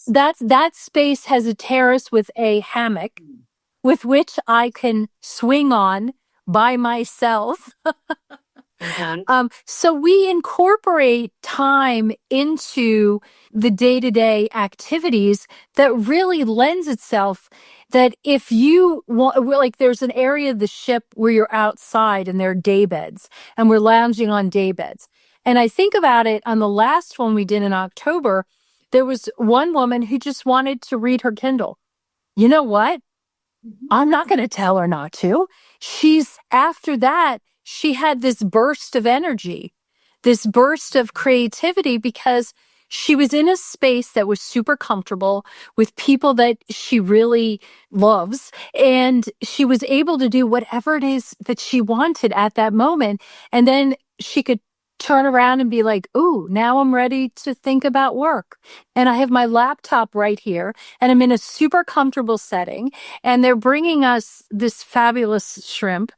Speaker 1: That space has a terrace with a hammock with which I can swing on by myself. So we incorporate time into the day-to-day activities that really lends itself that if you want, like there's an area of the ship where you're outside and there are day beds and we're lounging on day beds. And I think about it on the last one we did in October, there was one woman who just wanted to read her Kindle. You know what? I'm not going to tell her not to. After that, she had this burst of energy, this burst of creativity because she was in a space that was super comfortable with people that she really loves. And she was able to do whatever it is that she wanted at that moment. And then she could turn around and be like, ooh, now I'm ready to think about work. And I have my laptop right here and I'm in a super comfortable setting and they're bringing us this fabulous shrimp.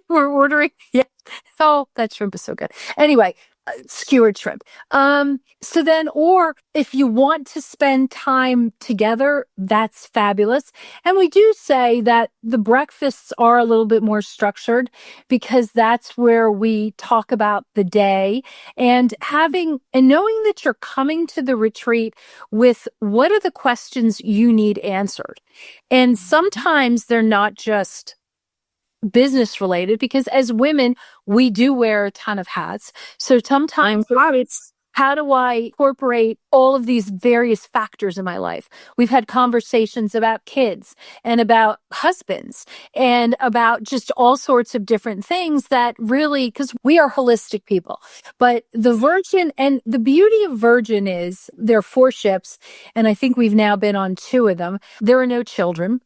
Speaker 1: We're ordering. Yeah. Oh, that shrimp is so good. Anyway, skewered shrimp. So then, or if you want to spend time together, that's fabulous. And we do say that the breakfasts are a little bit more structured because that's where we talk about the day and knowing that you're coming to the retreat with what are the questions you need answered. And sometimes they're not just business related because as women, we do wear a ton of hats. So sometimes it's how do I incorporate all of these various factors in my life? We've had conversations about kids and about husbands and about just all sorts of different things that really, because we are holistic people. But the Virgin and the beauty of Virgin is there are 4 ships, and I think we've now been on 2 of them. There are no children.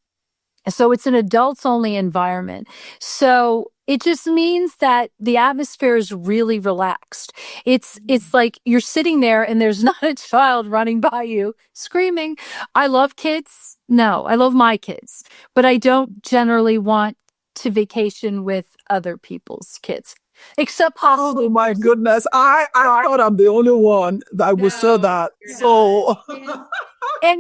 Speaker 1: So it's an adults only environment. So it just means that the atmosphere is really relaxed. It's like you're sitting there and there's not a child running by you screaming. I love kids. No, I love my kids, but I don't generally want to vacation with other people's kids. Except possibly.
Speaker 4: Oh my goodness. I thought I'm the only one that would say that. So
Speaker 1: and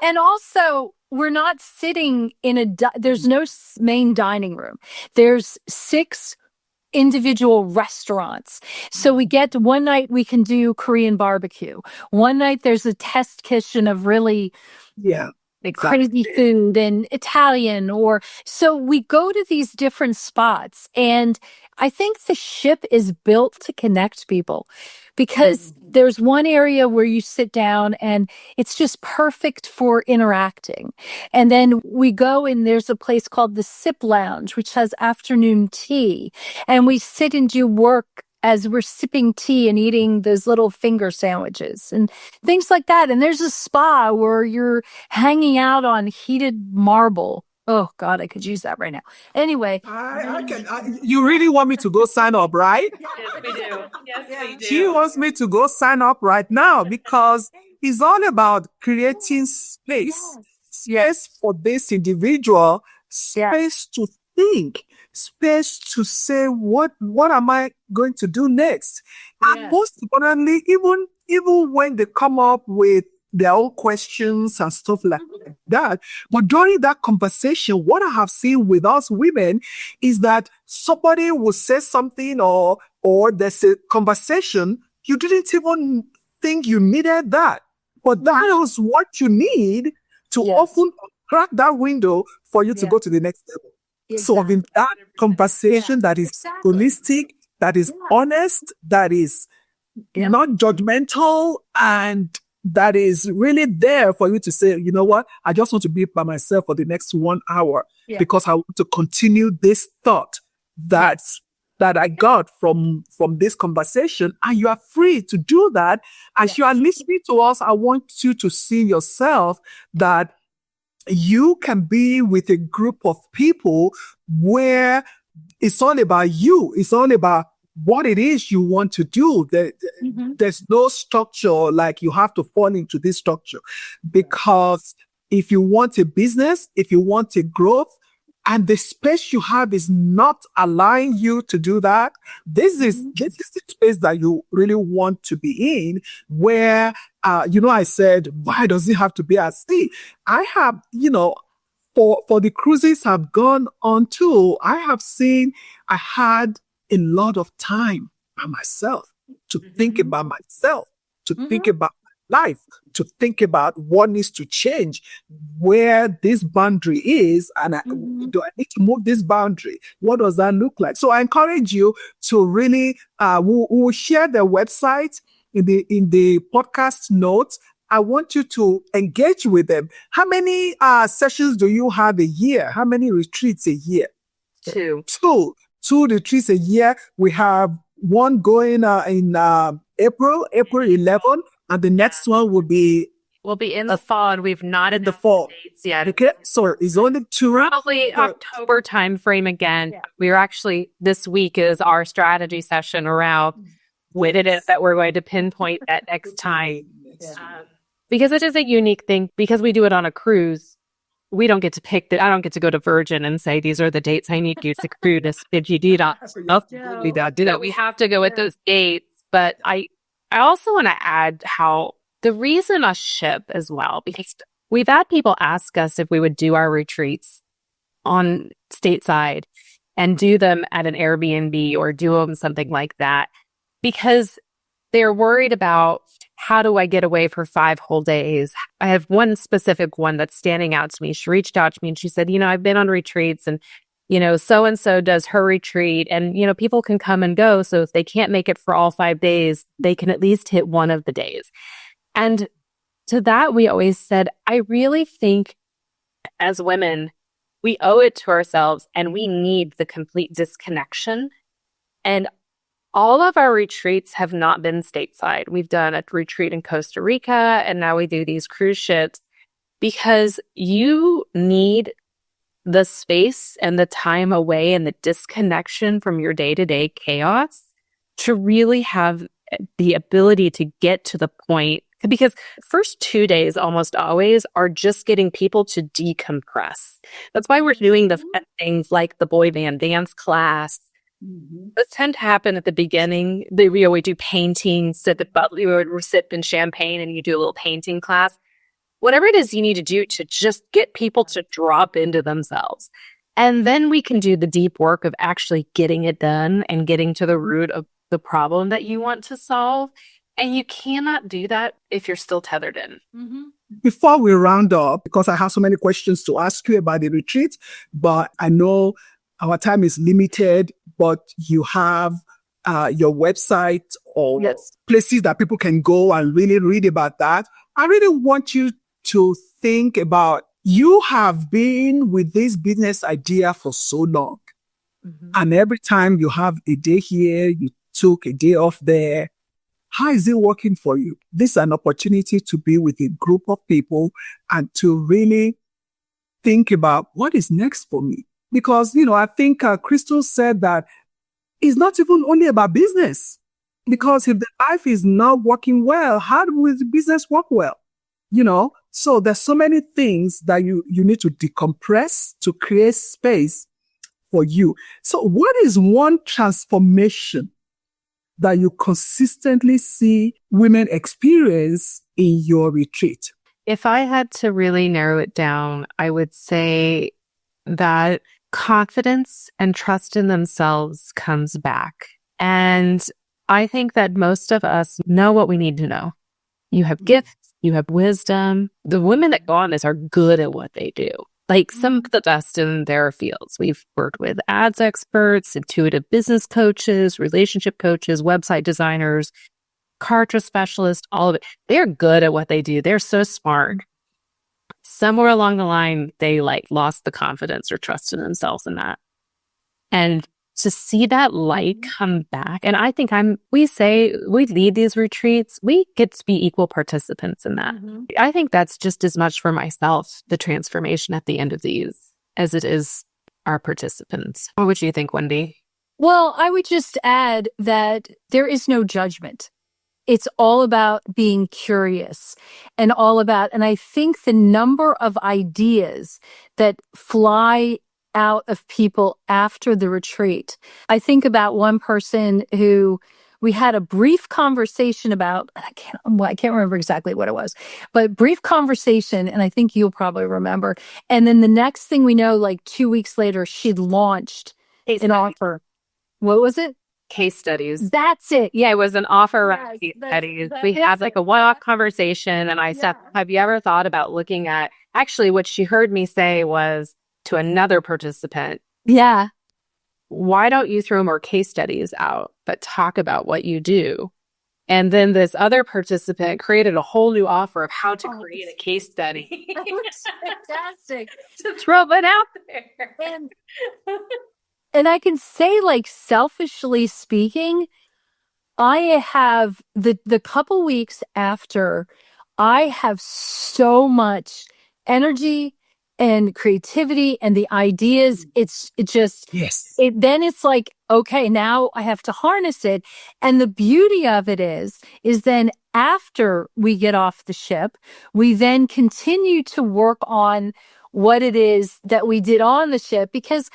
Speaker 1: and also we're not sitting in there's no main dining room. There's 6 individual restaurants. So we get one night we can do Korean barbecue. One night there's a test kitchen of really crazy food and Italian so we go to these different spots. And I think the ship is built to connect people because there's one area where you sit down and it's just perfect for interacting. And then we go and there's a place called the Sip Lounge, which has afternoon tea. And we sit and do work as we're sipping tea and eating those little finger sandwiches and things like that. And there's a spa where you're hanging out on heated marble. Oh God, I could use that right now. Anyway.
Speaker 4: You really want me to go sign up, right?
Speaker 3: Yes, we do. Yes, we do.
Speaker 4: She wants me to go sign up right now because it's all about creating space. Space for this individual, space to think, space to say, what am I going to do next? And most importantly, even when they come up with their own questions and stuff like that. But during that conversation, what I have seen with us women is that somebody will say something or there's a conversation, you didn't even think you needed that. But that was what you need to often crack that window for you to go to the next level. So in that conversation that is holistic, that is honest, that is not judgmental, and that is really there for you to say, you know what, I just want to be by myself for the next 1 hour because I want to continue this thought that I got from this conversation, and you are free to do that. As you are listening to us, I want you to see yourself that you can be with a group of people where it's all about you. It's all about what it is you want to do. There's no structure, like you have to fall into this structure. Because if you want a business, if you want a growth, and the space you have is not allowing you to do that, this is the space that you really want to be in, where, I said, why does it have to be at sea? I have, for the cruises I've gone on to, I had a lot of time by myself to think about myself, to think about my life, to think about what needs to change, where this boundary is, and do I need to move this boundary? What does that look like? So I encourage you to really, we'll share the website in the podcast notes. I want you to engage with them. How many sessions do you have a year? How many retreats a year? Two retreats a year. We have one going in April 11, and the next one will be
Speaker 3: in the fall, and we've not
Speaker 4: in the fall
Speaker 3: dates yet.
Speaker 4: Okay, so it's only
Speaker 3: probably October timeframe again. Yeah. We're actually, this week is our strategy session around when it is that we're going to pinpoint that next time. Because it is a unique thing, because we do it on a cruise. We don't get to pick I don't get to go to Virgin and say, these are the dates I need you to cruise this. Did you do that? We have to go with those dates. But I also want to add how the reason us ship as well, because we've had people ask us if we would do our retreats on stateside and do them at an Airbnb or do them something like that, because they're worried about, how do I get away for 5 whole days? I have one specific one that's standing out to me. She reached out to me and she said, I've been on retreats and, so-and-so does her retreat and, people can come and go. So if they can't make it for all 5 days, they can at least hit one of the days. And to that, we always said, I really think as women, we owe it to ourselves and we need the complete disconnection. And all of our retreats have not been stateside. We've done a retreat in Costa Rica, and now we do these cruise ships, because you need the space and the time away and the disconnection from your day-to-day chaos to really have the ability to get to the point. Because first 2 days almost always are just getting people to decompress. That's why we're doing the things like the boy band dance class. Those tend to happen at the beginning. We always do painting, you would sip in champagne and you do a little painting class. Whatever it is you need to do to just get people to drop into themselves. And then we can do the deep work of actually getting it done and getting to the root of the problem that you want to solve. And you cannot do that if you're still tethered in.
Speaker 4: Before we round up, because I have so many questions to ask you about the retreat, but I know our time is limited, but you have your website or places that people can go and really read about that. I really want you to think about, you have been with this business idea for so long. And every time you have a day here, you took a day off there. How is it working for you? This is an opportunity to be with a group of people and to really think about what is next for me. Because, I think Krystal said that it's not even only about business. Because if the life is not working well, how will the business work well? So there's so many things that you need to decompress to create space for you. So what is one transformation that you consistently see women experience in your retreat?
Speaker 3: If I had to really narrow it down, I would say that confidence and trust in themselves comes back. And I think that most of us know what we need to know. You have gifts, you have wisdom. The women that go on this are good at what they do. Like some of the best in their fields. We've worked with ads experts, intuitive business coaches, relationship coaches, website designers, Kartra specialists, all of it. They're good at what they do. They're so smart. Somewhere along the line, they lost the confidence or trust in themselves in that. And to see that light come back, and I think we lead these retreats, we get to be equal participants in that. I think that's just as much for myself, the transformation at the end of these, as it is our participants. What would you think, Wendy?
Speaker 1: Well, I would just add that there is no judgment. It's all about being curious and and I think the number of ideas that fly out of people after the retreat. I think about one person who we had a brief conversation about, I can't remember exactly what it was, but brief conversation, and I think you'll probably remember. And then the next thing we know, 2 weeks later, she'd launched an offer. What was it?
Speaker 3: Case studies.
Speaker 1: That's it.
Speaker 3: Yeah, it was an offer around case studies. We had a one-off conversation, and I said, have you ever thought about looking at, actually what she heard me say was to another participant.
Speaker 1: Yeah.
Speaker 3: Why don't you throw more case studies out, but talk about what you do? And then this other participant created a whole new offer of how to create a case study.
Speaker 1: That's fantastic.
Speaker 3: To throw it out there.
Speaker 1: And I can say, selfishly speaking, I have the couple weeks after, I have so much energy and creativity and the ideas. Then it's okay, now I have to harness it. And the beauty of it is then after we get off the ship, we then continue to work on what it is that we did on the ship, because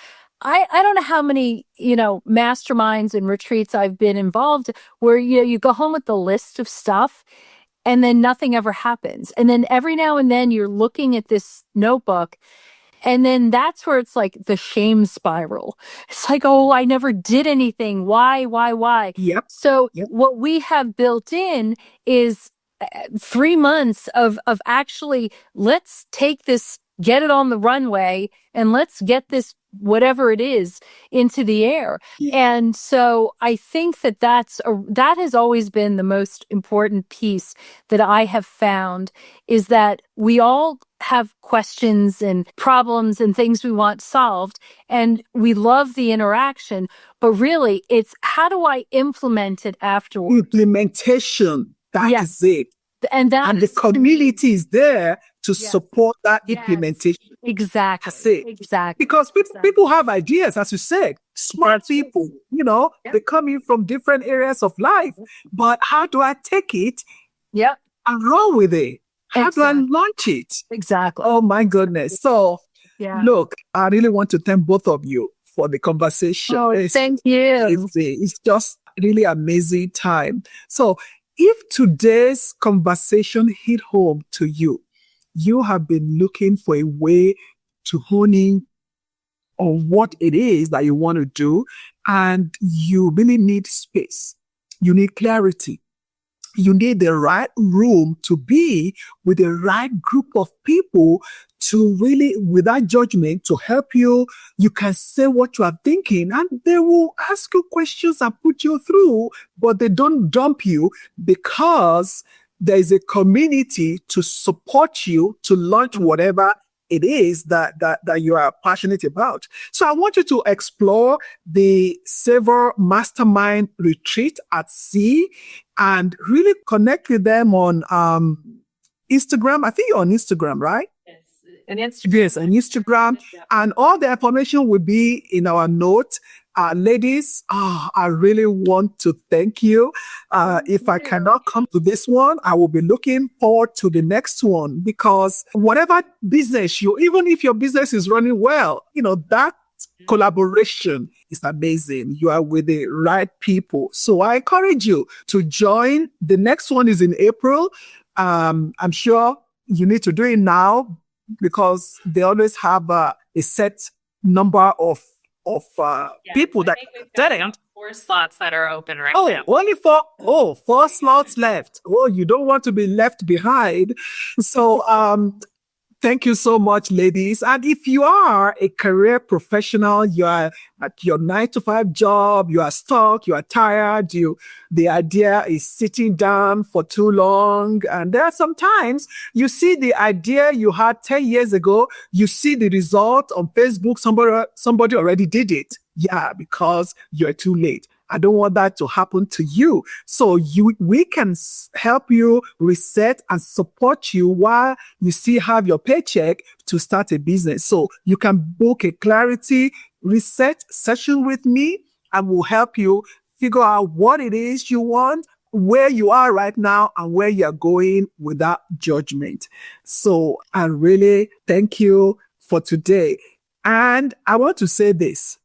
Speaker 1: I don't know how many, masterminds and retreats I've been involved where, you go home with the list of stuff and then nothing ever happens. And then every now and then you're looking at this notebook, and then that's where it's the shame spiral. It's oh, I never did anything. Why?
Speaker 4: Yep.
Speaker 1: So what we have built in is 3 months of actually, let's take this, get it on the runway, and let's get this, whatever it is, into the air. Yeah. And so I think that that has always been the most important piece that I have found, is that we all have questions and problems and things we want solved, and we love the interaction, but really it's how do I implement it afterwards?
Speaker 4: Implementation. That is it.
Speaker 1: And
Speaker 4: the community is there to support that implementation.
Speaker 1: Exactly.
Speaker 4: That's it.
Speaker 1: Exactly.
Speaker 4: Because people have ideas, as you said, smart people, they come in from different areas of life. But how do I take it and roll with it? How do I launch it?
Speaker 1: Exactly.
Speaker 4: Oh, my goodness. So, look, I really want to thank both of you for the conversation.
Speaker 1: Oh, thank you.
Speaker 4: It's just really amazing time. So, if today's conversation hit home to you, you have been looking for a way to hone in on what it is that you want to do, and you really need space. You need clarity. You need the right room to be with the right group of people to really, without judgment, to help you. You can say what you are thinking, and they will ask you questions and put you through, but they don't dump you, because there is a community to support you to launch whatever it is that you are passionate about. So I want you to explore the Savor Mastermind retreat at sea and really connect with them on Instagram. I think you're on Instagram, right?
Speaker 3: And Instagram.
Speaker 4: Yes, on Instagram. And all the information will be in our note. Ladies, I really want to thank you. If I cannot come to this one, I will be looking forward to the next one, because whatever business even if your business is running well, that collaboration is amazing. You are with the right people. So I encourage you to join. The next one is in April. I'm sure you need to do it now because they always have a set number of people that attend.
Speaker 3: 4 slots that are open right
Speaker 4: Oh,
Speaker 3: now.
Speaker 4: only 4 slots left. Oh, you don't want to be left behind. So, thank you so much, ladies. And if you are a career professional, you are at your 9-to-5 job, you are stuck, you are tired, the idea is sitting down for too long. And there are some times you see the idea you had 10 years ago, you see the result on Facebook, somebody already did it. Yeah, because you're too late. I don't want that to happen to you. So we can help you reset and support you while you still have your paycheck to start a business. So you can book a clarity reset session with me and we'll help you figure out what it is you want, where you are right now and where you're going without judgment. So I really thank you for today. And I want to say this.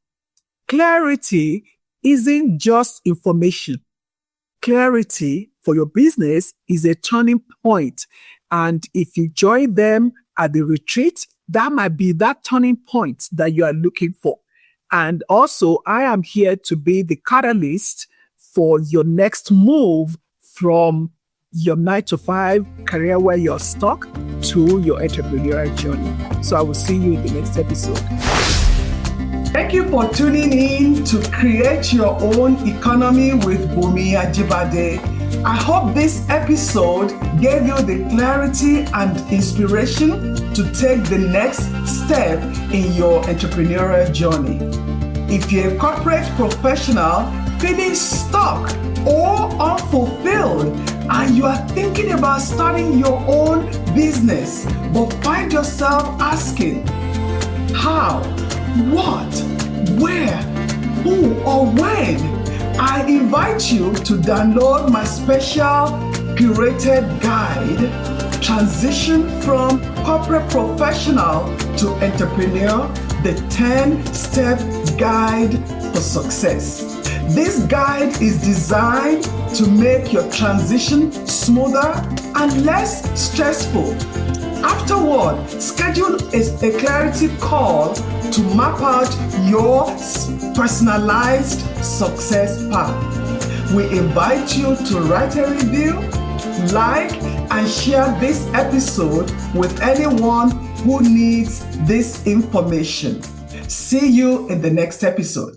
Speaker 4: Clarity isn't just information. Clarity for your business is a turning point. And if you join them at the retreat, that might be that turning point that you are looking for. And also, I am here to be the catalyst for your next move from your 9-to-5 career where you're stuck to your entrepreneurial journey. So I will see you in the next episode.
Speaker 2: Thank you for tuning in to Create Your Own Economy with Bunmi Ajibade. I hope this episode gave you the clarity and inspiration to take the next step in your entrepreneurial journey. If you're a corporate professional feeling stuck or unfulfilled and you are thinking about starting your own business but find yourself asking, how? What, where, who, or when? I invite you to download my special curated guide, Transition from Corporate Professional to Entrepreneur, the 10-step guide for success. This guide is designed to make your transition smoother and less stressful. Afterward, schedule a clarity call to map out your personalized success path. We invite you to write a review, like, and share this episode with anyone who needs this information. See you in the next episode.